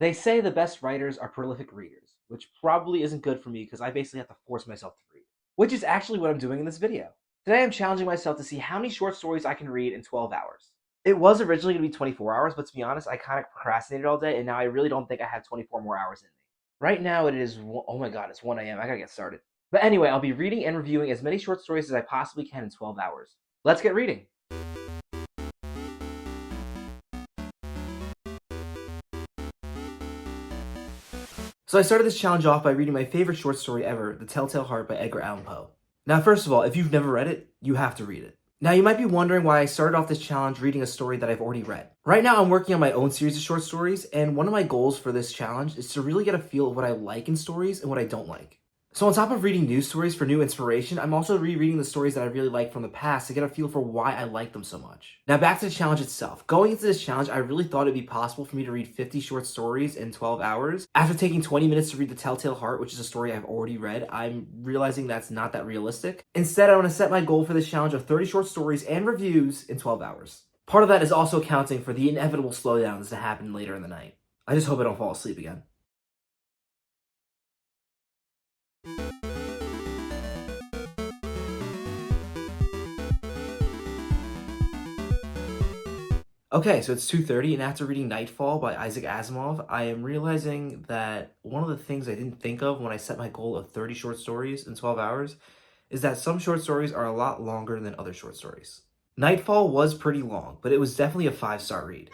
They say the best writers are prolific readers, which probably isn't good for me because I basically have to force myself to read, which is actually what I'm doing in this video. Today I'm challenging myself to see how many short stories I can read in 12 hours. It was originally going to be 24 hours, but to be honest, I kind of procrastinated all day, and now I really don't think I have 24 more hours in me. Right now it is, oh my god, it's 1 a.m. I gotta get started. But anyway, I'll be reading and reviewing as many short stories as I possibly can in 12 hours. Let's get reading. So I started this challenge off by reading my favorite short story ever, The Telltale Heart by Edgar Allan Poe. Now, first of all, if you've never read it, you have to read it. Now, you might be wondering why I started off this challenge reading a story that I've already read. Right now, I'm working on my own series of short stories, and one of my goals for this challenge is to really get a feel of what I like in stories and what I don't like. So on top of reading news stories for new inspiration, I'm also rereading the stories that I really like from the past to get a feel for why I like them so much. Now back to the challenge itself. Going into this challenge, I really thought it'd be possible for me to read 50 short stories in 12 hours. After taking 20 minutes to read The Telltale Heart, which is a story I've already read, I'm realizing that's not that realistic. Instead, I want to set my goal for this challenge of 30 short stories and reviews in 12 hours. Part of that is also accounting for the inevitable slowdowns that happen later in the night. I just hope I don't fall asleep again. Okay, so it's 2:30, and after reading Nightfall by Isaac Asimov, I am realizing that one of the things I didn't think of when I set my goal of 30 short stories in 12 hours is that some short stories are a lot longer than other short stories. Nightfall was pretty long, but it was definitely a 5-star read.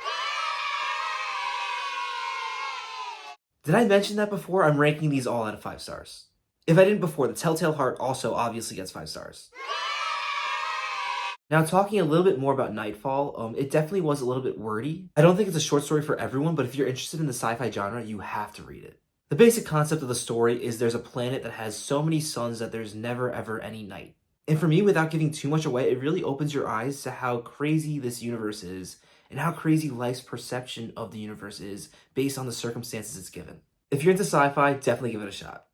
Did I mention that before? I'm ranking these all out of 5 stars. If I didn't before, The Telltale Heart also obviously gets 5 stars. Now, talking a little bit more about Nightfall, it definitely was a little bit wordy. I don't think it's a short story for everyone, but if you're interested in the sci-fi genre, you have to read it. The basic concept of the story is there's a planet that has so many suns that there's never ever any night. And for me, without giving too much away, it really opens your eyes to how crazy this universe is and how crazy life's perception of the universe is based on the circumstances it's given. If you're into sci-fi, definitely give it a shot.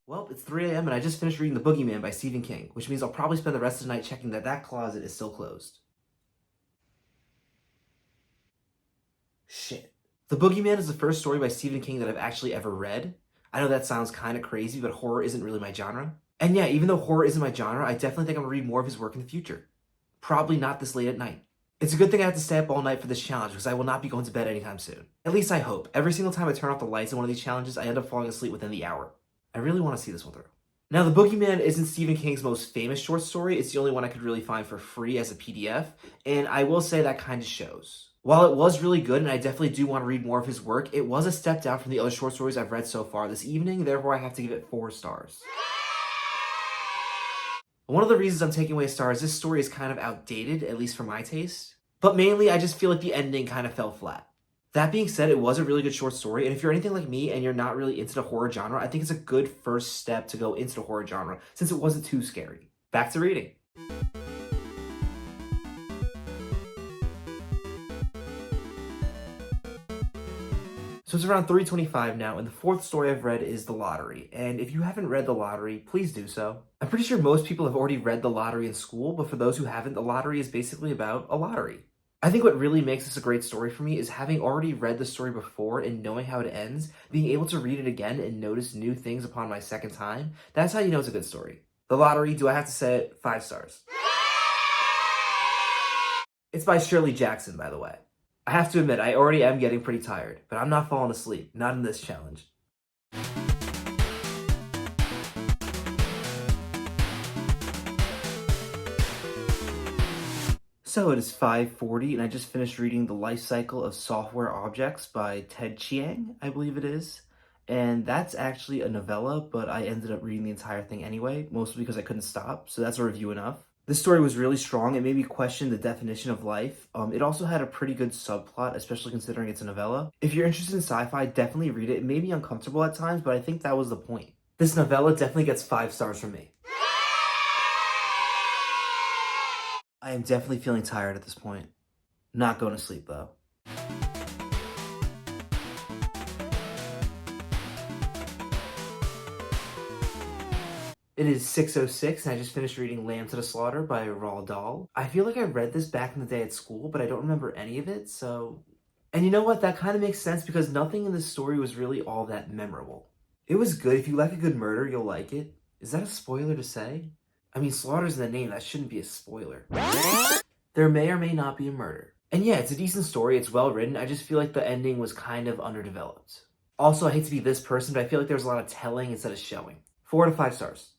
Well, it's 3 a.m. and I just finished reading The Boogeyman by Stephen King, which means I'll probably spend the rest of the night checking that that closet is still closed. Shit. The Boogeyman is the first story by Stephen King that I've actually ever read. I know that sounds kind of crazy, but horror isn't really my genre. And yeah, even though horror isn't my genre, I definitely think I'm gonna read more of his work in the future. Probably not this late at night. It's a good thing I have to stay up all night for this challenge because I will not be going to bed anytime soon. At least I hope. Every single time I turn off the lights in one of these challenges, I end up falling asleep within the hour. I really want to see this one through. Now, The Boogeyman isn't Stephen King's most famous short story. It's the only one I could really find for free as a PDF, and I will say that kind of shows. While it was really good, and I definitely do want to read more of his work, it was a step down from the other short stories I've read so far this evening, therefore I have to give it 4 stars. One of the reasons I'm taking away a star is this story is kind of outdated, at least for my taste, but mainly I just feel like the ending kind of fell flat. That being said, it was a really good short story, and if you're anything like me and you're not really into the horror genre, I think it's a good first step to go into the horror genre, since it wasn't too scary. Back to reading. So it's around 3:25 now, and the 4th story I've read is The Lottery, and if you haven't read The Lottery, please do so. I'm pretty sure most people have already read The Lottery in school, but for those who haven't, The Lottery is basically about a lottery. I think what really makes this a great story for me is having already read the story before and knowing how it ends, being able to read it again and notice new things upon my second time. That's how you know it's a good story. The Lottery, do I have to say it? 5 stars. It's by Shirley Jackson, by the way. I have to admit, I already am getting pretty tired, but I'm not falling asleep, not in this challenge. So it is 5:40, and I just finished reading The Life Cycle of Software Objects by Ted Chiang, I believe it is. And that's actually a novella, but I ended up reading the entire thing anyway, mostly because I couldn't stop, so that's a review enough. This story was really strong. It made me question the definition of life. It also had a pretty good subplot, especially considering it's a novella. If you're interested in sci-fi, definitely read it. It made me uncomfortable at times, but I think that was the point. This novella definitely gets 5 stars from me. I am definitely feeling tired at this point. Not going to sleep though. It is 6:06, and I just finished reading Lamb to the Slaughter by Roald Dahl. I feel like I read this back in the day at school, but I don't remember any of it, so... And you know what? That kind of makes sense because nothing in this story was really all that memorable. It was good. If you like a good murder, you'll like it. Is that a spoiler to say? I mean, slaughter's in the name. That shouldn't be a spoiler. There may or may not be a murder. And yeah, it's a decent story. It's well written. I just feel like the ending was kind of underdeveloped. Also, I hate to be this person, but I feel like there was a lot of telling instead of showing. 4 to 5 stars.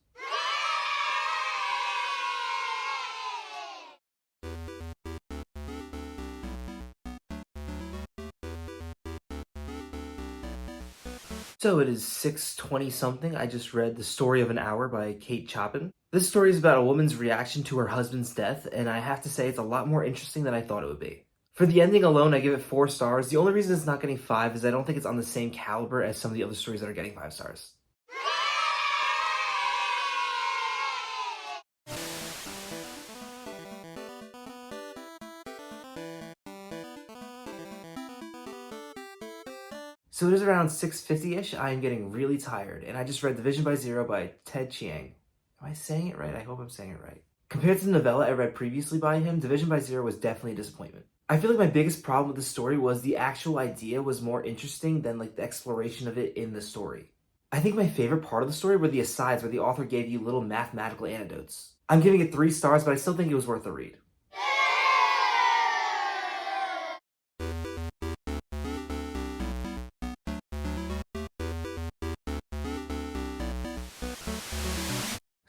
So it is 6:20 something. I just read The Story of an Hour by Kate Chopin. This story is about a woman's reaction to her husband's death, and I have to say it's a lot more interesting than I thought it would be. For the ending alone, I give it 4 stars. The only reason it's not getting 5 is I don't think it's on the same caliber as some of the other stories that are getting 5 stars. So it is around 6:50-ish. I am getting really tired, and I just read Division by Zero by Ted Chiang. Am I saying it right? I hope I'm saying it right. Compared to the novella I read previously by him, Division by Zero was definitely a disappointment. I feel like my biggest problem with the story was the actual idea was more interesting than like the exploration of it in the story. I think my favorite part of the story were the asides where the author gave you little mathematical anecdotes. I'm giving it 3 stars, but I still think it was worth a read.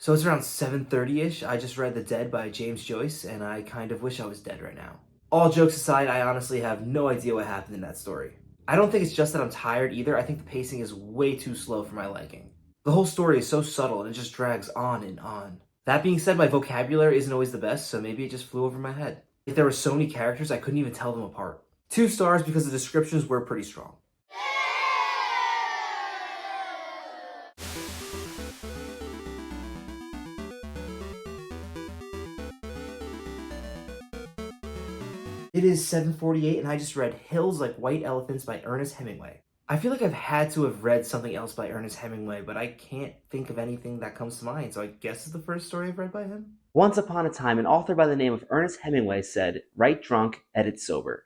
So it's around 7:30-ish. I just read The Dead by James Joyce, and I kind of wish I was dead right now. All jokes aside, I honestly have no idea what happened in that story. I don't think it's just that I'm tired either. I think the pacing is way too slow for my liking. The whole story is so subtle and it just drags on and on. That being said, my vocabulary isn't always the best, so maybe it just flew over my head. If there were so many characters, I couldn't even tell them apart. 2 stars because the descriptions were pretty strong. It is 7:48 and I just read Hills Like White Elephants by Ernest Hemingway. I feel like I've had to have read something else by Ernest Hemingway, but I can't think of anything that comes to mind, so I guess it's the first story I've read by him. Once upon a time, an author by the name of Ernest Hemingway said, "Write drunk, edit sober."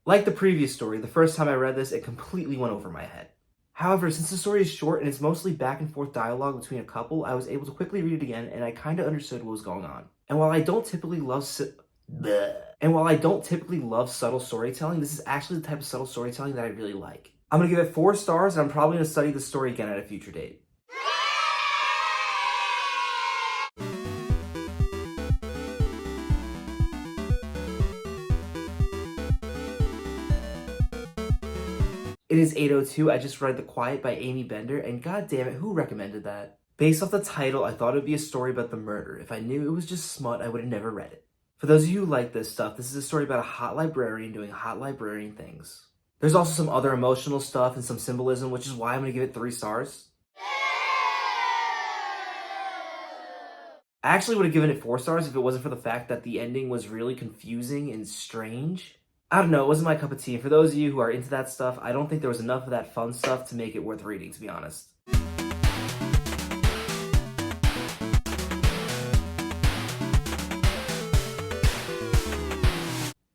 Like the previous story, the first time I read this, it completely went over my head. However, since the story is short and it's mostly back and forth dialogue between a couple, I was able to quickly read it again and I kind of understood what was going on. And while I don't typically love subtle storytelling, this is actually the type of subtle storytelling that I really like. I'm gonna give it 4 stars, and I'm probably gonna study the story again at a future date. It is 8:02. I just read The Quiet by Amy Bender, and god damn it, who recommended that? Based off the title, I thought it would be a story about the murder. If I knew it was just smut, I would have never read it. For those of you who like this stuff, this is a story about a hot librarian doing hot librarian things. There's also some other emotional stuff and some symbolism, which is why I'm going to give it 3 stars. I actually would have given it 4 stars if it wasn't for the fact that the ending was really confusing and strange. I don't know, it wasn't my cup of tea. And for those of you who are into that stuff, I don't think there was enough of that fun stuff to make it worth reading, to be honest.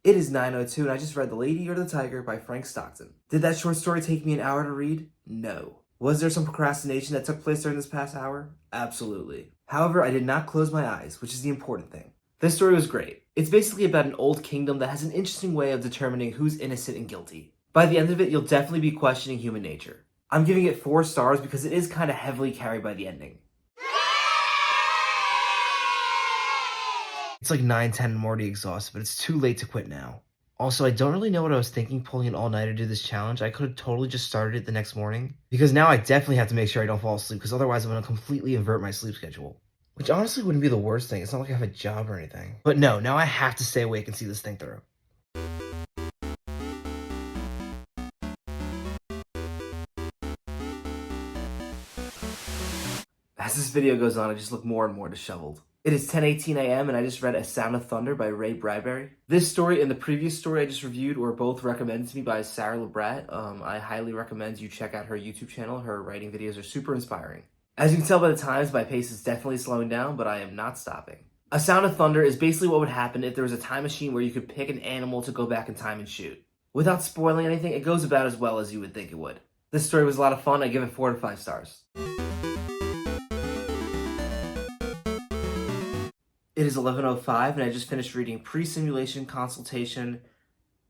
It is 9:02 and I just read The Lady or the Tiger by Frank Stockton. Did that short story take me an hour to read? No. Was there some procrastination that took place during this past hour? Absolutely. However, I did not close my eyes, which is the important thing. This story was great. It's basically about an old kingdom that has an interesting way of determining who's innocent and guilty. By the end of it, you'll definitely be questioning human nature. I'm giving it 4 stars because it is kind of heavily carried by the ending. It's like 9:10 and I'm already exhausted, but it's too late to quit now. Also, I don't really know what I was thinking pulling an all-nighter to do this challenge. I could have totally just started it the next morning. Because now I definitely have to make sure I don't fall asleep, because otherwise I'm going to completely invert my sleep schedule. Which honestly wouldn't be the worst thing. It's not like I have a job or anything. But no, now I have to stay awake and see this thing through. As this video goes on, I just look more and more disheveled. It is 10:18 a.m. and I just read A Sound of Thunder by Ray Bradbury. This story and the previous story I just reviewed were both recommended to me by Sarah LeBrat. I highly recommend you check out her YouTube channel. Her writing videos are super inspiring. As you can tell by the times, my pace is definitely slowing down, but I am not stopping. A Sound of Thunder is basically what would happen if there was a time machine where you could pick an animal to go back in time and shoot. Without spoiling anything, it goes about as well as you would think it would. This story was a lot of fun. I give it 4 out of 5 stars. It is 11:05 and I just finished reading Pre-Simulation Consultation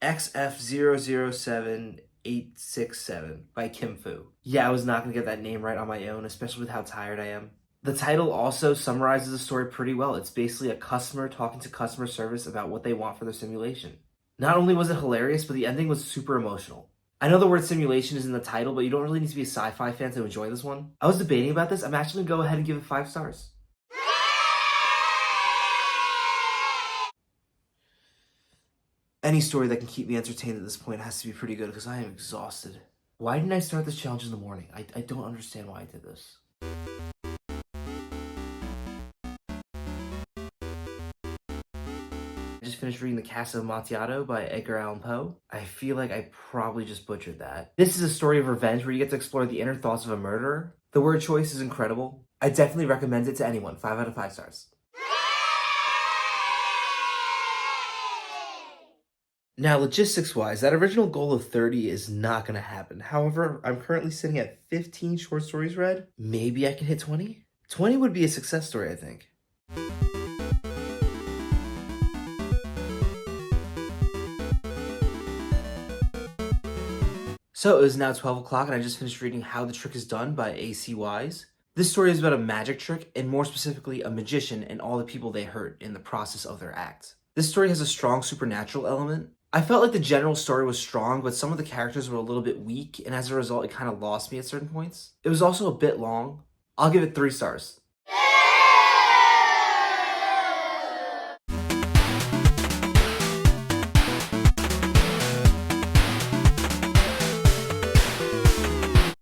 XF007867 by Kim Fu. Yeah, I was not going to get that name right on my own, especially with how tired I am. The title also summarizes the story pretty well. It's basically a customer talking to customer service about what they want for their simulation. Not only was it hilarious, but the ending was super emotional. I know the word simulation is in the title, but you don't really need to be a sci-fi fan to enjoy this one. I was debating about this. I'm actually going to go ahead and give it 5 stars. Any story that can keep me entertained at this point has to be pretty good because I am exhausted. Why didn't I start this challenge in the morning? I don't understand why I did this. I just finished reading The Casa Amontillado by Edgar Allan Poe. I feel like I probably just butchered that. This is a story of revenge where you get to explore the inner thoughts of a murderer. The word choice is incredible. I definitely recommend it to anyone. 5 out of 5 stars. Now, logistics-wise, that original goal of 30 is not going to happen. However, I'm currently sitting at 15 short stories read. Maybe I can hit 20? 20 would be a success story, I think. So it is now 12 o'clock and I just finished reading How the Trick is Done by A.C. Wise. This story is about a magic trick, and more specifically, a magician and all the people they hurt in the process of their act. This story has a strong supernatural element. I felt like the general story was strong, but some of the characters were a little bit weak, and as a result, it kind of lost me at certain points. It was also a bit long. I'll give it 3 stars.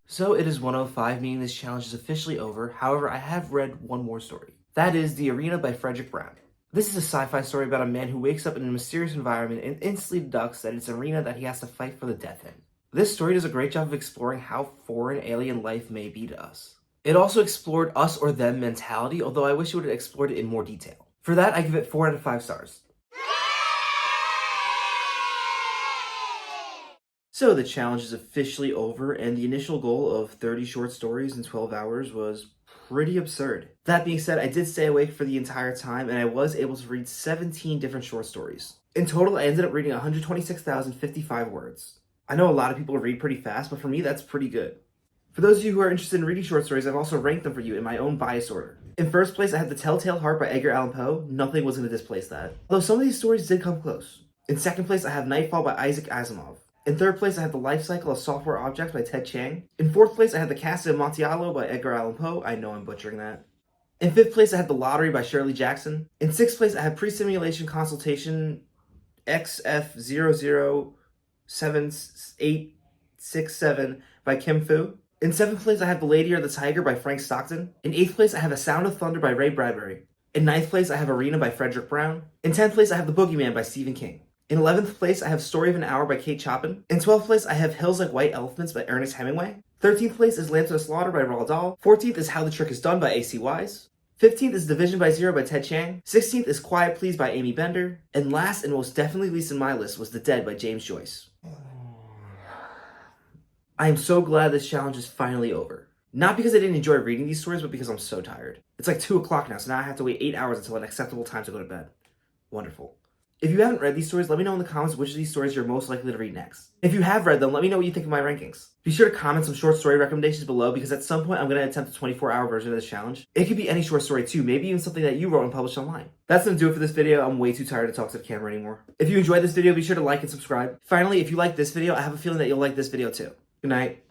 So it is 1:05, meaning this challenge is officially over. However, I have read one more story. That is The Arena by Frederick Brown. This is a sci-fi story about a man who wakes up in a mysterious environment and instantly deducts that it's an arena that he has to fight for the death in. This story does a great job of exploring how foreign alien life may be to us. It also explored us or them mentality, although I wish it would have explored it in more detail. For that, I give it 4 out of 5 stars. So the challenge is officially over, and the initial goal of 30 short stories in 12 hours was pretty absurd. That being said, I did stay awake for the entire time, and I was able to read 17 different short stories. In total, I ended up reading 126,055 words. I know a lot of people read pretty fast, but for me, that's pretty good. For those of you who are interested in reading short stories, I've also ranked them for you in my own bias order. In first place, I have The Telltale Heart by Edgar Allan Poe. Nothing was going to displace that, although some of these stories did come close. In second place, I have Nightfall by Isaac Asimov. In third place, I have The Life Cycle of Software Objects by Ted Chiang. In fourth place, I have The Casa Amontillado by Edgar Allan Poe. I know I'm butchering that. In fifth place, I have The Lottery by Shirley Jackson. In sixth place, I have Pre-Simulation Consultation XF007867 by Kim Fu. In seventh place, I have The Lady or the Tiger by Frank Stockton. In eighth place, I have A Sound of Thunder by Ray Bradbury. In ninth place, I have Arena by Frederick Brown. In 10th place, I have The Boogeyman by Stephen King. In 11th place, I have Story of an Hour by Kate Chopin. In 12th place, I have Hills Like White Elephants by Ernest Hemingway. 13th place is Lamb to the Slaughter by Roald Dahl. 14th is How the Trick is Done by A.C. Wise. 15th is Division by Zero by Ted Chiang. 16th is Quiet Please by Amy Bender. And last and most definitely least in my list was The Dead by James Joyce. I am so glad this challenge is finally over. Not because I didn't enjoy reading these stories, but because I'm so tired. It's like 2 o'clock now, so now I have to wait 8 hours until an acceptable time to go to bed. Wonderful. If you haven't read these stories, let me know in the comments which of these stories you're most likely to read next. If you have read them, let me know what you think of my rankings. Be sure to comment some short story recommendations below, because at some point I'm going to attempt a 24-hour version of this challenge. It could be any short story too, maybe even something that you wrote and published online. That's going to do it for this video. I'm way too tired to talk to the camera anymore. If you enjoyed this video, be sure to like and subscribe. Finally, if you like this video, I have a feeling that you'll like this video too. Good night.